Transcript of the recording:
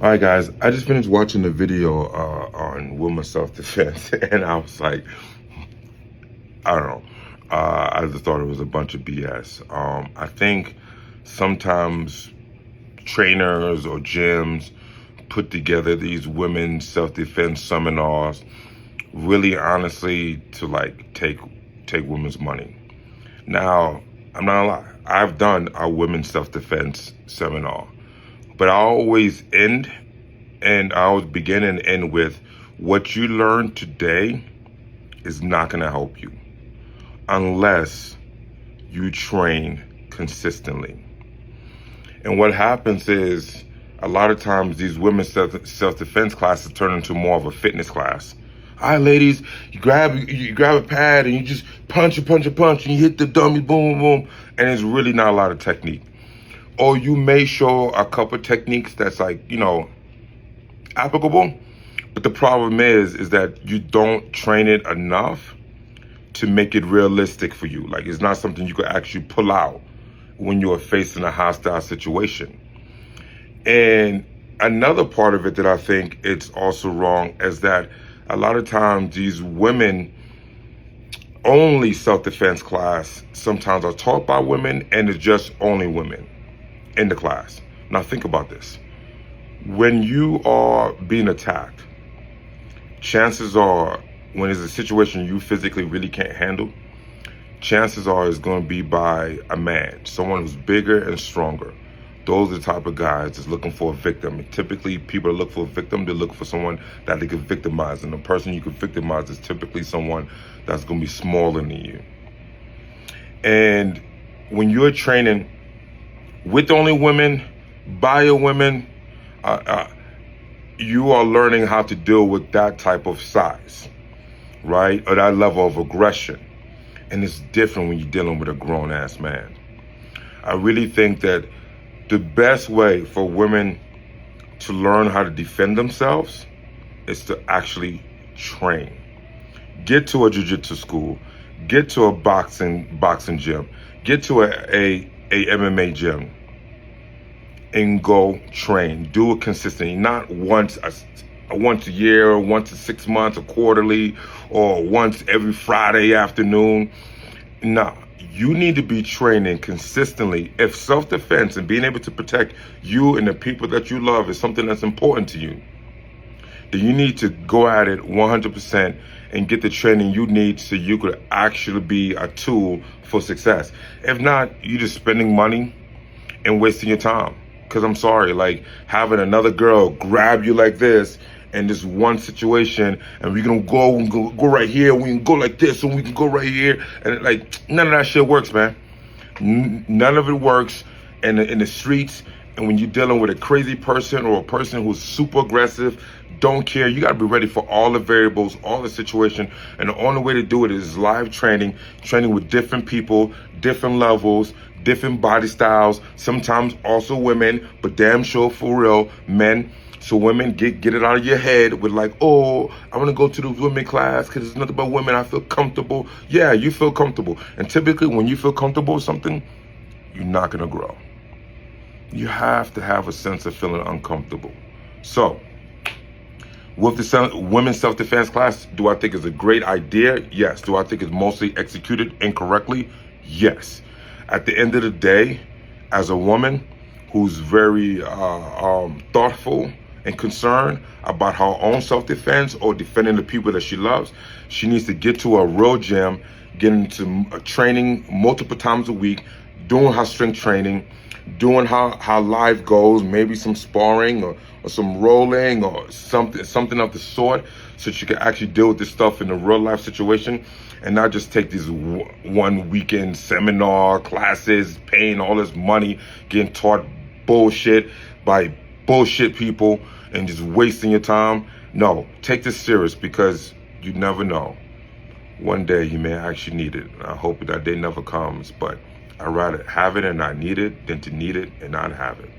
All right, guys, I just finished watching the video on women's self-defense, and I was like, I don't know. I just thought it was a bunch of BS. I think sometimes trainers or gyms put together these women's self-defense seminars, really honestly, to like take women's money. Now, I'm not gonna lie. I've done a women's self-defense seminar, but I always end and I always begin and end with what you learned today is not going to help you unless you train consistently. And what happens is a lot of times these women's self-defense classes turn into more of a fitness class. All right, ladies, you grab a pad and you just punch, and you hit the dummy, boom, boom, and it's really not a lot of technique. Or you may show a couple techniques that's like, applicable, but the problem is that you don't train it enough to make it realistic for you. Like, it's not something you could actually pull out when you're facing a hostile situation. And another part of it that I think it's also wrong is that a lot of times these women only self-defense class sometimes are taught by women, and it's just only women in the class. Now think about this. When you are being attacked, chances are, when it's a situation you physically really can't handle, chances are it's going to be by a man, someone who's bigger and stronger. Those are the type of guys that's looking for a victim. And typically, people that look for a victim, they look for someone that they can victimize. And the person you can victimize is typically someone that's going to be smaller than you. And when you're training with only women, by a women, you are learning how to deal with that type of size, right? Or that level of aggression. And it's different when you're dealing with a grown-ass man. I really think that the best way for women to learn how to defend themselves is to actually train. Get to a jiu-jitsu school, get to a boxing gym, get to a MMA gym, and go train. Do it consistently, not once a year, or once in 6 months, or quarterly, or once every Friday afternoon. No, you need to be training consistently. If self-defense and being able to protect you and the people that you love is something that's important to you, then you need to go at it 100% and get the training you need so you could actually be a tool for success. If not, you're just spending money and wasting your time. Because I'm sorry, like having another girl grab you like this in this one situation, and we're gonna go right here, we can go like this, and we can go right here, and like none of that shit works, man. None of it works in the streets. And when you're dealing with a crazy person or a person who's super aggressive, don't care, you gotta be ready for all the variables, all the situation. And the only way to do it is live training with different people, different levels, different body styles, sometimes also women, but damn sure for real, men. So women, get it out of your head with like, oh, I want to go to the women class because it's nothing about women, I feel comfortable. Yeah, you feel comfortable. And typically when you feel comfortable with something, you're not gonna grow. You have to have a sense of feeling uncomfortable. So, with the women's self-defense class, do I think it's a great idea? Yes. Do I think it's mostly executed incorrectly? Yes. At the end of the day, as a woman who's very thoughtful and concerned about her own self-defense or defending the people that she loves, she needs to get to a real gym, get into training multiple times a week, doing her strength training, doing how life goes, maybe some sparring or some rolling or something of the sort, so she can actually deal with this stuff in a real life situation and not just take these one weekend seminar classes, paying all this money, getting taught bullshit by bullshit people and just wasting your time. No, take this serious, because you never know. One day you may actually need it. I hope that day never comes, but I'd rather have it and not need it than to need it and not have it.